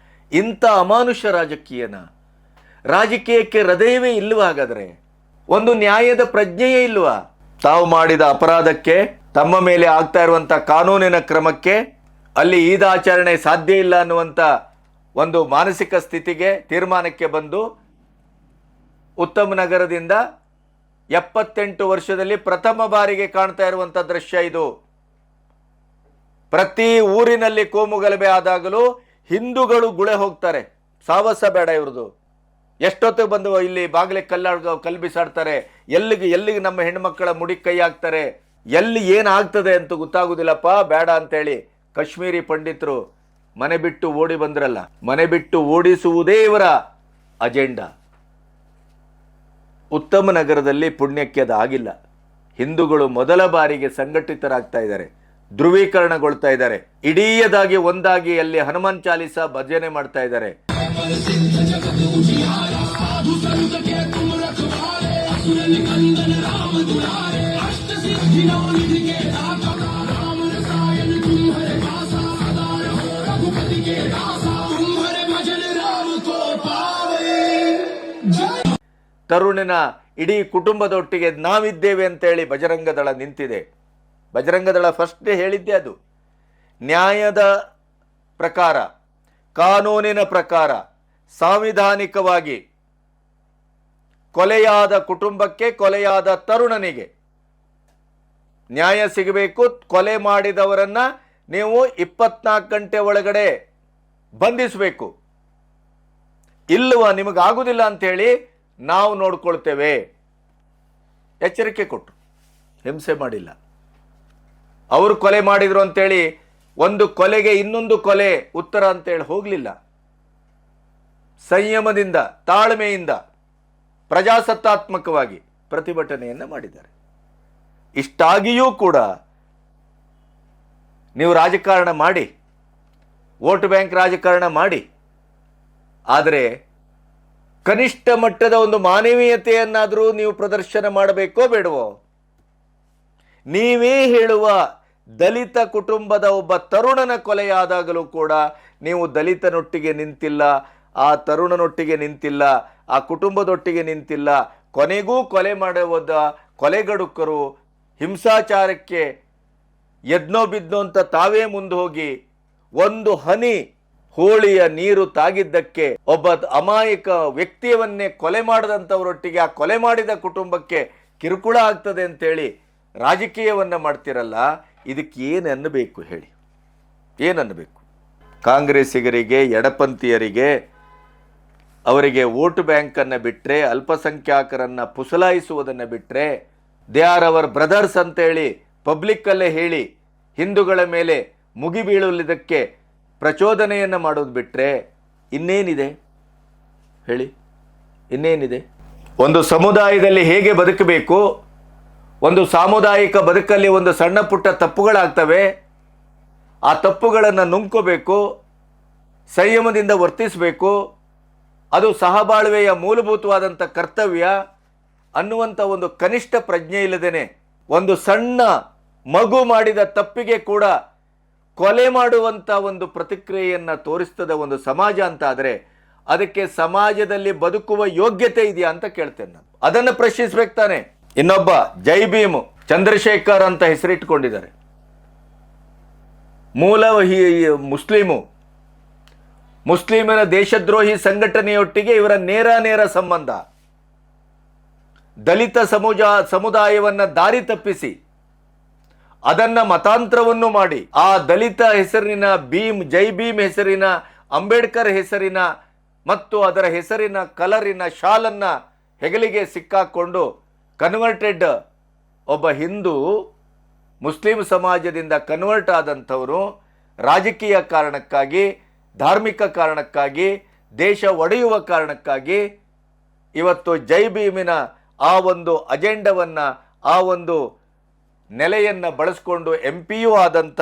[SPEAKER 1] ಇಂಥ ಅಮಾನುಷ ರಾಜಕೀಯನ, ರಾಜಕೀಯಕ್ಕೆ ಹೃದಯವೇ ಇಲ್ವಾ? ಹಾಗಾದ್ರೆ ಒಂದು ನ್ಯಾಯದ ಪ್ರಜ್ಞೆಯೇ ಇಲ್ವಾ? ತಾವು ಮಾಡಿದ ಅಪರಾಧಕ್ಕೆ, ತಮ್ಮ ಮೇಲೆ ಆಗ್ತಾ ಇರುವಂಥ ಕಾನೂನಿನ ಕ್ರಮಕ್ಕೆ, ಅಲ್ಲಿ ಈದ್ ಆಚರಣೆ ಸಾಧ್ಯ ಇಲ್ಲ ಅನ್ನುವಂಥ ಒಂದು ಮಾನಸಿಕ ಸ್ಥಿತಿಗೆ, ತೀರ್ಮಾನಕ್ಕೆ ಬಂದು ಉತ್ತಮ್ ನಗರದಿಂದ 78 ವರ್ಷದಲ್ಲಿ ಪ್ರಥಮ ಬಾರಿಗೆ ಕಾಣ್ತಾ ಇರುವಂಥ ದೃಶ್ಯ ಇದು. ಪ್ರತಿ ಊರಿನಲ್ಲಿ ಕೋಮು ಗಲಭೆ ಆದಾಗಲೂ ಹಿಂದೂಗಳು ಗುಳೆ ಹೋಗ್ತಾರೆ. ಸಾವಸ ಬೇಡ ಇವ್ರದು. ಎಷ್ಟೊತ್ತಿಗೆ ಬಂದು ಇಲ್ಲಿ ಬಾಗಿಲೆ ಕಲ್ಲು ಬಿಸಾಡ್ತಾರೆ, ಎಲ್ಲಿಗೆ ನಮ್ಮ ಹೆಣ್ಮಕ್ಕಳ ಮುಡಿ ಕೈ ಹಾಕ್ತಾರೆ, ಎಲ್ಲಿ ಏನಾಗ್ತದೆ ಅಂತ ಗೊತ್ತಾಗುದಿಲ್ಲಪ್ಪ, ಬೇಡ ಅಂತೇಳಿ ಕಾಶ್ಮೀರಿ ಪಂಡಿತರು ಮನೆ ಬಿಟ್ಟು ಓಡಿ ಬಂದ್ರಲ್ಲ, ಮನೆ ಬಿಟ್ಟು ಓಡಿಸುವುದೇ ಇವರ ಅಜೆಂಡಾ. ಉತ್ತಮ ನಗರದಲ್ಲಿ ಪುಣ್ಯಕ್ಕೆ ಅದು ಆಗಿಲ್ಲ. ಹಿಂದೂಗಳು ಮೊದಲ ಬಾರಿಗೆ ಸಂಘಟಿತರಾಗ್ತಾ ಇದ್ದಾರೆ, ಧ್ರುವೀಕರಣಗೊಳ್ತಾ ಇದ್ದಾರೆ, ಇಡೀಯದಾಗಿ ಒಂದಾಗಿ ಅಲ್ಲಿ ಹನುಮಾನ್ ಚಾಲೀಸ ಭಜನೆ ಮಾಡ್ತಾ ಇದ್ದಾರೆ. ತರುಣಿನ ಇಡೀ ಕುಟುಂಬದೊಟ್ಟಿಗೆ ನಾವಿದ್ದೇವೆ ಅಂತೇಳಿ ಬಜರಂಗ ದಳ ನಿಂತಿದೆ. ಬಜರಂಗ ದಳ ಫಸ್ಟ್ ಹೇಳಿದ್ದೆ ಅದು. ನ್ಯಾಯದ ಪ್ರಕಾರ, ಕಾನೂನಿನ ಪ್ರಕಾರ, ಸಾಂವಿಧಾನಿಕವಾಗಿ ಕೊಲೆಯಾದ ಕುಟುಂಬಕ್ಕೆ, ಕೊಲೆಯಾದ ತರುಣನಿಗೆ ನ್ಯಾಯ ಸಿಗಬೇಕು. ಕೊಲೆ ಮಾಡಿದವರನ್ನ ನೀವು 24 ಗಂಟೆ ಒಳಗಡೆ ಬಂಧಿಸಬೇಕು. ಇಲ್ಲವಾ ನಿಮಗಾಗುವುದಿಲ್ಲ ಅಂಥೇಳಿ ನಾವು ನೋಡ್ಕೊಳ್ತೇವೆ. ಎಚ್ಚರಿಕೆ ಕೊಟ್ಟರು, ಹಿಂಸೆ ಮಾಡಿಲ್ಲ. ಅವರು ಕೊಲೆ ಮಾಡಿದ್ರು ಅಂತೇಳಿ ಒಂದು ಕೊಲೆಗೆ ಇನ್ನೊಂದು ಕೊಲೆ ಉತ್ತರ ಅಂತೇಳಿ ಹೋಗಲಿಲ್ಲ. ಸಂಯಮದಿಂದ, ತಾಳ್ಮೆಯಿಂದ, ಪ್ರಜಾಸತ್ತಾತ್ಮಕವಾಗಿ ಪ್ರತಿಭಟನೆಯನ್ನು ಮಾಡಿದ್ದಾರೆ. ಇಷ್ಟಾಗಿಯೂ ಕೂಡ ನೀವು ರಾಜಕಾರಣ ಮಾಡಿ, ವೋಟ್ ಬ್ಯಾಂಕ್ ರಾಜಕಾರಣ ಮಾಡಿ, ಆದರೆ ಕನಿಷ್ಠ ಮಟ್ಟದ ಒಂದು ಮಾನವೀಯತೆಯನ್ನಾದರೂ ನೀವು ಪ್ರದರ್ಶನ ಮಾಡಬೇಕೋ ಬೇಡವೋ? ನೀವೇ ಹೇಳುವ ದಲಿತ ಕುಟುಂಬದ ಒಬ್ಬ ತರುಣನ ಕೊಲೆಯಾದಾಗಲೂ ಕೂಡ ನೀವು ದಲಿತನೊಟ್ಟಿಗೆ ನಿಂತಿಲ್ಲ, ಆ ತರುಣನೊಟ್ಟಿಗೆ ನಿಂತಿಲ್ಲ, ಆ ಕುಟುಂಬದೊಟ್ಟಿಗೆ ನಿಂತಿಲ್ಲ. ಕೊನೆಗೂ ಕೊಲೆ ಮಾಡುವುದ ಕೊಲೆಗಡುಕರು ಹಿಂಸಾಚಾರಕ್ಕೆ ಎದ್ನೋ ಬಿದ್ನೋ ಅಂತ ತಾವೇ ಮುಂದೆ ಹೋಗಿ ಒಂದು ಹನಿ ಹೋಳಿಯ ನೀರು ತಾಗಿದ್ದಕ್ಕೆ ಒಬ್ಬ ಅಮಾಯಕ ವ್ಯಕ್ತಿಯವನ್ನೇ ಕೊಲೆ ಮಾಡಿದಂಥವರೊಟ್ಟಿಗೆ ಆ ಕೊಲೆ ಮಾಡಿದ ಕುಟುಂಬಕ್ಕೆ ಕಿರುಕುಳ ಆಗ್ತದೆ ಅಂತೇಳಿ ರಾಜಕೀಯವನ್ನು ಮಾಡ್ತಿರಲ್ಲ. ಇದಕ್ಕೆ ಏನು ಅನ್ನಬೇಕು ಹೇಳಿ? ಏನನ್ನಬೇಕು? ಕಾಂಗ್ರೆಸ್ಸಿಗರಿಗೆ, ಎಡಪಂಥೀಯರಿಗೆ, ಅವರಿಗೆ ವೋಟ್ ಬ್ಯಾಂಕನ್ನು ಬಿಟ್ಟರೆ, ಅಲ್ಪಸಂಖ್ಯಾತರನ್ನು ಪುಸಲಾಯಿಸುವುದನ್ನು ಬಿಟ್ಟರೆ, ದೇ ಆರ್ ಅವರ್ ಬ್ರದರ್ಸ್ ಅಂತೇಳಿ ಪಬ್ಲಿಕ್ಕಲ್ಲೇ ಹೇಳಿ ಹಿಂದೂಗಳ ಮೇಲೆ ಮುಗಿಬೀಳುವುದಕ್ಕೆ ಪ್ರಚೋದನೆಯನ್ನು ಮಾಡೋದು ಬಿಟ್ಟರೆ ಇನ್ನೇನಿದೆ ಹೇಳಿ? ಇನ್ನೇನಿದೆ? ಒಂದು ಸಮುದಾಯದಲ್ಲಿ ಹೇಗೆ ಬದುಕಬೇಕು, ಒಂದು ಸಾಮುದಾಯಿಕ ಬದುಕಲ್ಲಿ ಒಂದು ಸಣ್ಣ ಪುಟ್ಟ ತಪ್ಪುಗಳಾಗ್ತವೆ, ಆ ತಪ್ಪುಗಳನ್ನು ನುಂಗ್ಕೋಬೇಕು, ಸಂಯಮದಿಂದ ವರ್ತಿಸಬೇಕು, ಅದು ಸಹಬಾಳ್ವೆಯ ಮೂಲಭೂತವಾದಂಥ ಕರ್ತವ್ಯ ಅನ್ನುವಂಥ ಒಂದು ಕನಿಷ್ಠ ಪ್ರಜ್ಞೆ ಇಲ್ಲದೇನೆ ಒಂದು ಸಣ್ಣ ಮಗು ಮಾಡಿದ ತಪ್ಪಿಗೆ ಕೂಡ ಕೊಲೆ ಮಾಡುವಂಥ ಒಂದು ಪ್ರತಿಕ್ರಿಯೆಯನ್ನು ತೋರಿಸ್ತದ ಒಂದು ಸಮಾಜ ಅಂತ ಆದರೆ ಅದಕ್ಕೆ ಸಮಾಜದಲ್ಲಿ ಬದುಕುವ ಯೋಗ್ಯತೆ ಇದೆಯಾ ಅಂತ ಕೇಳ್ತೇನೆ ನಾನು. ಅದನ್ನು ಪ್ರಶ್ನಿಸ್ಬೇಕು ತಾನೆ. ಇನ್ನೊಬ್ಬ ಜೈ ಭೀಮ್ ಚಂದ್ರಶೇಖರ್ ಅಂತ ಹೆಸರಿಟ್ಕೊಂಡಿದ್ದಾರೆ. ಮೂಲ ಮುಸ್ಲಿಮರ ದೇಶದ್ರೋಹಿ ಸಂಘಟನೆಯೊಟ್ಟಿಗೆ ಇವರ ನೇರ ಸಂಬಂಧ. ದಲಿತ ಸಮುದಾಯವನ್ನು ದಾರಿ ತಪ್ಪಿಸಿ ಅದನ್ನ ಮತಾಂತರವನ್ನು ಮಾಡಿ ಆ ದಲಿತ ಹೆಸರಿನ ಜೈ ಭೀಮ್ ಹೆಸರಿನ, ಅಂಬೇಡ್ಕರ್ ಹೆಸರಿನ ಮತ್ತು ಅದರ ಹೆಸರಿನ ಕಲರಿನ ಶಾಲನ್ನ ಹೆಗಲಿಗೆ ಸಿಕ್ಕಾಕೊಂಡು ಕನ್ವರ್ಟೆಡ್ ಒಬ್ಬ ಹಿಂದೂ ಮುಸ್ಲಿಂ ಸಮಾಜದಿಂದ ಕನ್ವರ್ಟ್ ಆದಂಥವರು ರಾಜಕೀಯ ಕಾರಣಕ್ಕಾಗಿ, ಧಾರ್ಮಿಕ ಕಾರಣಕ್ಕಾಗಿ, ದೇಶ ಒಡೆಯುವ ಕಾರಣಕ್ಕಾಗಿ ಇವತ್ತು ಜೈ ಭೀಮಿನ ಆ ಒಂದು ಅಜೆಂಡವನ್ನು, ಆ ಒಂದು ನೆಲೆಯನ್ನು ಬಳಸ್ಕೊಂಡು MP ಆದಂಥ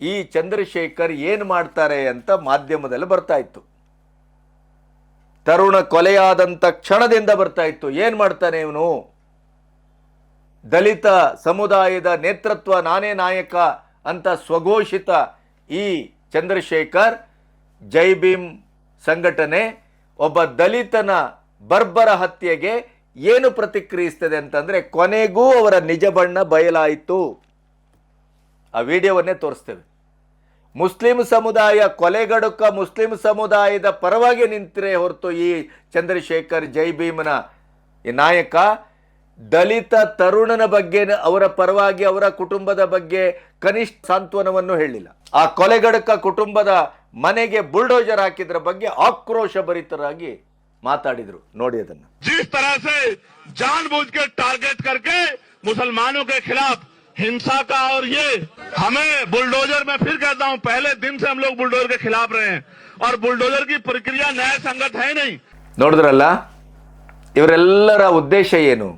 [SPEAKER 1] ಈ ಚಂದ್ರಶೇಖರ್ ಏನು ಮಾಡ್ತಾರೆ ಅಂತ ಮಾಧ್ಯಮದಲ್ಲಿ ಬರ್ತಾ ಇತ್ತು. ತರುಣ ಕೊಲೆಯಾದಂಥ ಕ್ಷಣದಿಂದ ಬರ್ತಾ ಇತ್ತು. ಏನು ಮಾಡ್ತಾನೆ ಇವನು? ದಲಿತ ಸಮುದಾಯದ ನೇತೃತ್ವ, ನಾನೇ ನಾಯಕ ಅಂತ ಸ್ವಘೋಷಿತ ಈ ಚಂದ್ರಶೇಖರ್ ಜೈ ಭೀಮ್ ಸಂಘಟನೆ ಒಬ್ಬ ದಲಿತನ ಬರ್ಬರ ಹತ್ಯೆಗೆ ಏನು ಪ್ರತಿಕ್ರಿಯಿಸ್ತದೆ ಅಂತಂದ್ರೆ ಕೊನೆಗೂ ಅವರ ನಿಜ ಬಣ್ಣ ಬಯಲಾಯಿತು. ಆ ವಿಡಿಯೋವನ್ನೇ ತೋರಿಸ್ತೇವೆ. ಮುಸ್ಲಿಂ ಸಮುದಾಯ ಕೊಲೆಗಡುಕ ಮುಸ್ಲಿಂ ಸಮುದಾಯದ ಪರವಾಗಿ ನಿಂತರೆ ಹೊರತು ಈ ಚಂದ್ರಶೇಖರ್ ಜೈ ಭೀಮ್ನ ಈ ನಾಯಕ ದಲಿತ ತರುಣನ ಬಗ್ಗೆ, ಅವರ ಪರವಾಗಿ, ಅವರ ಕುಟುಂಬದ ಬಗ್ಗೆ ಕನಿಷ್ಠ ಸಾಂತ್ವನವನ್ನು ಹೇಳಿಲ್ಲ. ಆ ಕೊಲೆಗಡುಕ ಕುಟುಂಬದ ಮನೆಗೆ ಬುಲ್ಡೋಜರ್ ಹಾಕಿದ್ರ ಬಗ್ಗೆ ಆಕ್ರೋಶ ಭರಿತರಾಗಿ ಮಾತಾಡಿದ್ರು. ನೋಡಿ ಅದನ್ನ.
[SPEAKER 2] जिस तरह से जानबूझ के टारगेट करके मुसलमानों के खिलाफ हिंसा का, और ये हमें बुलडोजर, मैं फिर कहता हूं, पहले दिन से हम लोग बुलडोजर के खिलाफ रहे हैं और बुलडोजर की प्रक्रिया न्याय संगत है नहीं.
[SPEAKER 1] ನೋಡಿದ್ರಲ್ಲ, ಇವರೆಲ್ಲರ ಉದ್ದೇಶ ಏನು?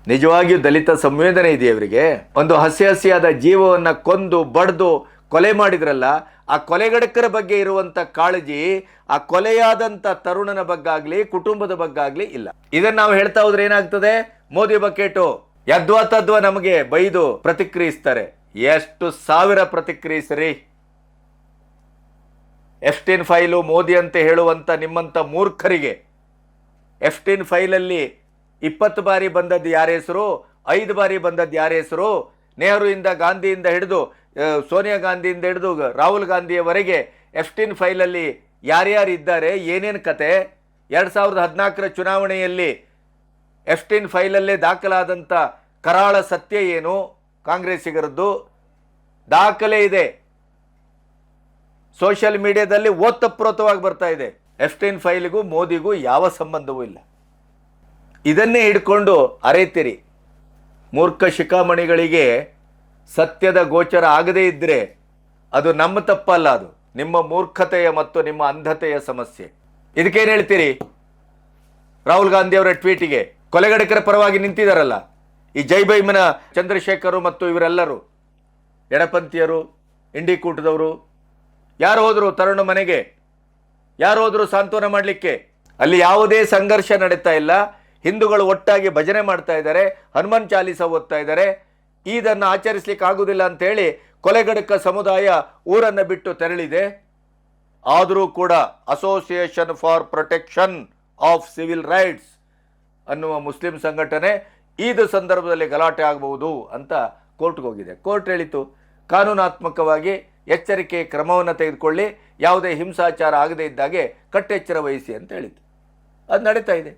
[SPEAKER 1] ನಿಜವಾಗಿಯೂ ದಲಿತ ಸಂವೇದನೆ ಇದೆ ಇವರಿಗೆ. ಒಂದು ಹಸಿಯಾದ ಜೀವವನ್ನ ಕೊಂದು ಬಡ್ದು ಕೊಲೆ ಮಾಡಿದ್ರಲ್ಲ, ಆ ಕೊಲೆಗಡಕರ ಬಗ್ಗೆ ಇರುವಂತ ಕಾಳಜಿ ಆ ಕೊಲೆಯಾದಂತ ತರುಣನ ಬಗ್ಗಾಗ್ಲಿ, ಕುಟುಂಬದ ಬಗ್ಗಾಗ್ಲಿ ಇಲ್ಲ. ಇದನ್ನ ನಾವು ಹೇಳ್ತಾ ಹೋದ್ರೆ ಏನಾಗ್ತದೆ? ಮೋದಿ ಬಕೆಟು ಯದ್ವಾ ತದ್ವಾ ನಮಗೆ ಬೈದು ಪ್ರತಿಕ್ರಿಯಿಸ್ತಾರೆ. ಎಷ್ಟು ಸಾವಿರ ಪ್ರತಿಕ್ರಿಯಿಸ್ರಿ. ಎಫ್ಸ್ಟೈನ್ ಫೈಲು ಮೋದಿ ಅಂತ ಹೇಳುವಂತ ನಿಮ್ಮಂತ ಮೂರ್ಖರಿಗೆ F-10 ಫೈಲಲ್ಲಿ 20 ಬಾರಿ ಬಂದದ್ದು ಯಾರ ಹೆಸರು, 5 ಬಾರಿ ಬಂದದ್ದು ಯಾರ ಹೆಸರು, ನೆಹರುವಿಂದ ಗಾಂಧಿಯಿಂದ ಹಿಡಿದು ಸೋನಿಯಾ ಗಾಂಧಿಯಿಂದ ಹಿಡಿದು ರಾಹುಲ್ ಗಾಂಧಿಯವರೆಗೆ F-10 ಫೈಲಲ್ಲಿ ಯಾರ್ಯಾರು ಇದ್ದಾರೆ, ಏನೇನು ಕತೆ, 2014 ಚುನಾವಣೆಯಲ್ಲಿ F-10 ಫೈಲಲ್ಲೇ ದಾಖಲಾದಂಥ ಕರಾಳ ಸತ್ಯ ಏನು, ಕಾಂಗ್ರೆಸ್ಸಿಗರದ್ದು ದಾಖಲೆ ಇದೆ, ಸೋಷಿಯಲ್ ಮೀಡಿಯಾದಲ್ಲಿ ಓತಪ್ರೋತವಾಗಿ ಬರ್ತಾ ಇದೆ. F-10 ಫೈಲಿಗೂ ಮೋದಿಗೂ ಯಾವ ಸಂಬಂಧವೂ ಇಲ್ಲ. ಇದನ್ನೇ ಹಿಡ್ಕೊಂಡು ಅರೆತಿರಿ. ಮೂರ್ಖ ಶಿಖಾಮಣಿಗಳಿಗೆ ಸತ್ಯದ ಗೋಚರ ಆಗದೇ ಇದ್ದರೆ ಅದು ನಮ್ಮ ತಪ್ಪಲ್ಲ, ಅದು ನಿಮ್ಮ ಮೂರ್ಖತೆಯ ಮತ್ತು ನಿಮ್ಮ ಅಂಧತೆಯ ಸಮಸ್ಯೆ. ಇದಕ್ಕೇನು ಹೇಳ್ತೀರಿ? ರಾಹುಲ್ ಗಾಂಧಿ ಅವರ ಟ್ವೀಟಿಗೆ ಕೊಲೆಗಡಕರ ಪರವಾಗಿ ನಿಂತಿದ್ದಾರಲ್ಲ ಈ ಜೈ ಭೀಮನ ಚಂದ್ರಶೇಖರ್ ಮತ್ತು ಇವರೆಲ್ಲರೂ ಎಡಪಂಥೀಯರು, ಇಂಡಿ ಕೂಟದವರು, ಯಾರು ಹೋದರು ತರುಣ ಮನೆಗೆ, ಯಾರು ಹೋದರು ಸಾಂತ್ವನ ಮಾಡಲಿಕ್ಕೆ? ಅಲ್ಲಿ ಯಾವುದೇ ಸಂಘರ್ಷ ನಡೀತಾ ಇಲ್ಲ. ಹಿಂದೂಗಳು ಒಟ್ಟಾಗಿ ಭಜನೆ ಮಾಡ್ತಾ ಇದ್ದಾರೆ, ಹನುಮಾನ್ ಚಾಲೀಸ ಓದ್ತಾ ಇದ್ದಾರೆ. ಇದನ್ನು ಆಚರಿಸಲಿಕ್ಕೆ ಆಗುವುದಿಲ್ಲ ಅಂತೇಳಿ ಕೊಲೆಗಡಕ ಸಮುದಾಯ ಊರನ್ನು ಬಿಟ್ಟು ತೆರಳಿದೆ. ಆದರೂ ಕೂಡ association for protection of civil rights ಅನ್ನುವ ಮುಸ್ಲಿಂ ಸಂಘಟನೆ ಈದ್ ಸಂದರ್ಭದಲ್ಲಿ ಗಲಾಟೆ ಆಗಬಹುದು ಅಂತ ಕೋರ್ಟ್ಗೆ ಹೋಗಿದೆ. ಕೋರ್ಟ್ ಹೇಳಿತು, ಕಾನೂನಾತ್ಮಕವಾಗಿ ಎಚ್ಚರಿಕೆ ಕ್ರಮವನ್ನು ತೆಗೆದುಕೊಳ್ಳಿ, ಯಾವುದೇ ಹಿಂಸಾಚಾರ ಆಗದೇ ಇದ್ದಾಗೆ ಕಟ್ಟೆಚ್ಚರ ವಹಿಸಿ ಅಂತ ಹೇಳಿತು. ಅದು ನಡೀತಾ ಇದೆ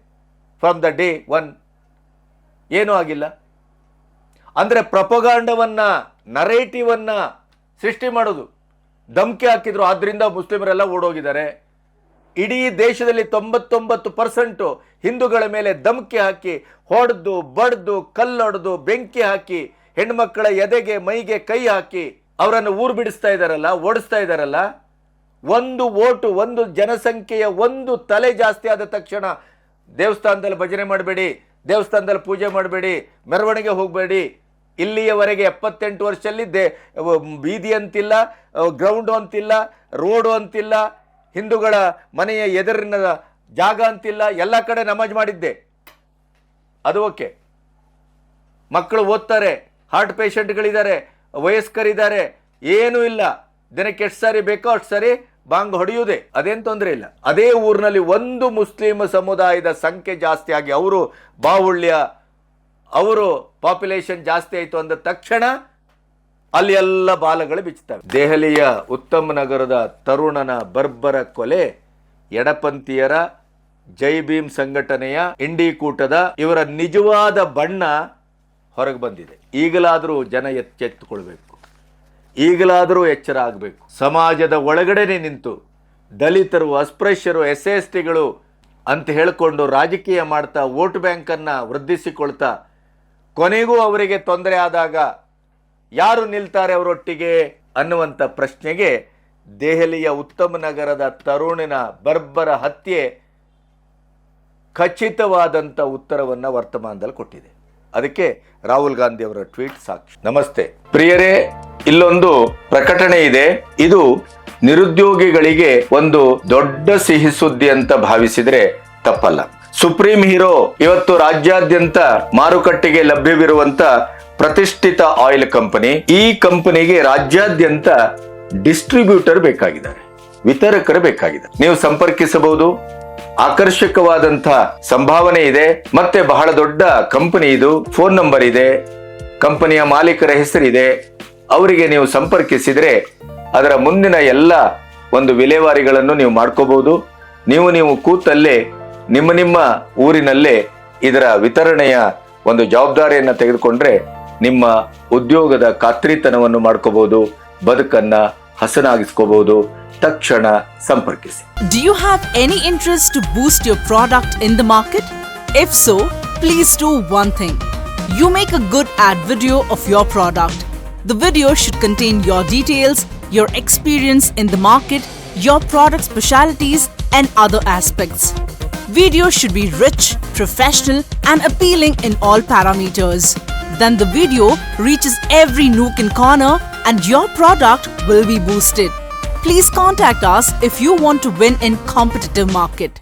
[SPEAKER 1] ಫ್ರಮ್ ದ ಡೇ ಒನ್. ಏನೂ ಆಗಿಲ್ಲ. ಅಂದರೆ ಪ್ರೊಪಗಾಂಡವನ್ನು, ನರೇಟಿವನ್ನು ಸೃಷ್ಟಿ ಮಾಡೋದು. ಧಮಕಿ ಹಾಕಿದ್ರು, ಆದ್ದರಿಂದ ಮುಸ್ಲಿಮರೆಲ್ಲ ಓಡೋಗಿದ್ದಾರೆ. ಇಡೀ ದೇಶದಲ್ಲಿ 99% ಹಿಂದೂಗಳ ಮೇಲೆ ಧಮಕಿ ಹಾಕಿ, ಹೊಡೆದು ಬಡ್ದು ಕಲ್ಲೊಡೆದು ಬೆಂಕಿ ಹಾಕಿ, ಹೆಣ್ಮಕ್ಕಳ ಎದೆಗೆ ಮೈಗೆ ಕೈ ಹಾಕಿ ಅವರನ್ನು ಊರು ಬಿಡಿಸ್ತಾ ಇದ್ದಾರಲ್ಲ, ಓಡಿಸ್ತಾ ಇದ್ದಾರಲ್ಲ. ಒಂದು ಓಟು, ಒಂದು ಜನಸಂಖ್ಯೆಯ ಒಂದು ತಲೆ ಜಾಸ್ತಿ ಆದ ತಕ್ಷಣ ದೇವಸ್ಥಾನದಲ್ಲಿ ಭಜನೆ ಮಾಡಬೇಡಿ, ದೇವಸ್ಥಾನದಲ್ಲಿ ಪೂಜೆ ಮಾಡಬೇಡಿ, ಮೆರವಣಿಗೆ ಹೋಗಬೇಡಿ. ಇಲ್ಲಿಯವರೆಗೆ 78 ವರ್ಷದಲ್ಲಿ ಬೀದಿ ಅಂತಿಲ್ಲ, ಗ್ರೌಂಡು ಅಂತಿಲ್ಲ, ರೋಡು ಅಂತಿಲ್ಲ, ಹಿಂದೂಗಳ ಮನೆಯ ಎದುರಿನ ಜಾಗ ಅಂತಿಲ್ಲ, ಎಲ್ಲ ಕಡೆ ನಮಾಜ್ ಮಾಡಿದ್ದೆ. ಅದು ಓಕೆ. ಮಕ್ಕಳು ಓದ್ತಾರೆ, ಹಾರ್ಟ್ ಪೇಷಂಟ್ಗಳಿದ್ದಾರೆ, ವಯಸ್ಕರಿದ್ದಾರೆ, ಏನೂ ಇಲ್ಲ. ದಿನಕ್ಕೆ ಎಷ್ಟು ಸಾರಿ ಬೇಕೋ ಅಷ್ಟು ಸಾರಿ ಬಾಂಗ್ ಹೊಡೆಯುವುದೇ, ಅದೇನು ತೊಂದರೆ ಇಲ್ಲ. ಅದೇ ಊರಿನಲ್ಲಿ ಒಂದು ಮುಸ್ಲಿಂ ಸಮುದಾಯದ ಸಂಖ್ಯೆ ಜಾಸ್ತಿ ಆಗಿ ಅವರು ಬಾಹುಳ್ಯ, ಅವರು ಪಾಪ್ಯುಲೇಷನ್ ಜಾಸ್ತಿ ಆಯಿತು ಅಂದ ತಕ್ಷಣ ಅಲ್ಲಿ ಎಲ್ಲ ಬಾಲಗಳು ಬಿಚ್ಚುತ್ತವೆ. ದೆಹಲಿಯ ಉತ್ತಮ್ ನಗರದ ತರುಣನ ಬರ್ಬರ ಕೊಲೆ ಎಡಪಂಥೀಯರ, ಜೈ ಭೀಮ್ ಸಂಘಟನೆಯ, ಇಂಡಿ ಕೂಟದ ಇವರ ನಿಜವಾದ ಬಣ್ಣ ಹೊರಗೆ ಬಂದಿದೆ. ಈಗಲಾದರೂ ಜನ ಎಚ್ಚೆತ್ತುಕೊಳ್ಬೇಕು, ಈಗಲಾದರೂ ಎಚ್ಚರ ಆಗಬೇಕು. ಸಮಾಜದ ಒಳಗಡೆನೆ ನಿಂತು ದಲಿತರು, ಅಸ್ಪೃಶ್ಯರು, SC/STಗಳು ಅಂತ ಹೇಳಿಕೊಂಡು ರಾಜಕೀಯ ಮಾಡ್ತಾ ವೋಟ್ ಬ್ಯಾಂಕನ್ನು ವೃದ್ಧಿಸಿಕೊಳ್ತಾ ಕೊನೆಗೂ ಅವರಿಗೆ ತೊಂದರೆ ಆದಾಗ ಯಾರು ನಿಲ್ತಾರೆ ಅವರೊಟ್ಟಿಗೆ ಅನ್ನುವಂಥ ಪ್ರಶ್ನೆಗೆ ದೆಹಲಿಯ ಉತ್ತಮ್ ನಗರದ ತರುಣಿನ ಬರ್ಬರ ಹತ್ಯೆ ಖಚಿತವಾದಂಥ ಉತ್ತರವನ್ನು ವರ್ತಮಾನದಲ್ಲಿ ಕೊಟ್ಟಿದೆ. ಅದಕ್ಕೆ ರಾಹುಲ್ ಗಾಂಧಿ ಅವರ ಟ್ವೀಟ್ ಸಾಕ್ಷಿ. ನಮಸ್ತೆ ಪ್ರಿಯರೇ, ಇಲ್ಲೊಂದು ಪ್ರಕಟಣೆ ಇದೆ. ಇದು ನಿರುದ್ಯೋಗಿಗಳಿಗೆ ಒಂದು ದೊಡ್ಡ ಸಿಹಿ ಸುದ್ದಿ ಅಂತ ಭಾವಿಸಿದ್ರೆ ತಪ್ಪಲ್ಲ. ಸುಪ್ರೀಂ ಹೀರೋ ಇವತ್ತು ರಾಜ್ಯಾದ್ಯಂತ ಮಾರುಕಟ್ಟೆಗೆ ಲಭ್ಯವಿರುವಂತ ಪ್ರತಿಷ್ಠಿತ ಆಯಿಲ್ ಕಂಪನಿ. ಈ ಕಂಪನಿಗೆ ರಾಜ್ಯಾದ್ಯಂತ ಡಿಸ್ಟ್ರಿಬ್ಯೂಟರ್ ಬೇಕಾಗಿದ್ದಾರೆ, ವಿತರಕರು ಬೇಕಾಗಿದ್ದಾರೆ. ನೀವು ಸಂಪರ್ಕಿಸಬಹುದು. ಆಕರ್ಷಕವಾದಂತಹ ಸಂಭಾವನೆ ಇದೆ, ಮತ್ತೆ ಬಹಳ ದೊಡ್ಡ ಕಂಪನಿ ಇದು. ಫೋನ್ ನಂಬರ್ ಇದೆ, ಕಂಪನಿಯ ಮಾಲೀಕರ ಹೆಸರಿದೆ. ಅವರಿಗೆ ನೀವು ಸಂಪರ್ಕಿಸಿದ್ರೆ ಅದರ ಮುಂದಿನ ಎಲ್ಲ ಒಂದು ವಿಲೇವಾರಿಗಳನ್ನು ನೀವು ಮಾಡ್ಕೋಬಹುದು. ನೀವು ಕೂತಲ್ಲೇ ನಿಮ್ಮ ಊರಿನಲ್ಲೇ ಇದರ ವಿತರಣೆಯ ಒಂದು ಜವಾಬ್ದಾರಿಯನ್ನು ತೆಗೆದುಕೊಂಡ್ರೆ ನಿಮ್ಮ ಉದ್ಯೋಗದ ಖಾತ್ರಿತನವನ್ನು ಮಾಡ್ಕೋಬಹುದು, ಬದುಕನ್ನ ಹಸನಾಗಿಸ್ಕೋಬಹುದು. ತಕ್ಷಣ ಸಂಪರ್ಕಿಸಿ.
[SPEAKER 3] Do you have any interest to boost your product in the market? If so, please do one thing. You make a good ad video of your product. The video should contain your details, your experience in the market, your product specialities and other aspects. Video should be rich, professional and appealing in all parameters. Then the video reaches every nook and corner and your product will be boosted. Please contact us if you want to win in competitive market.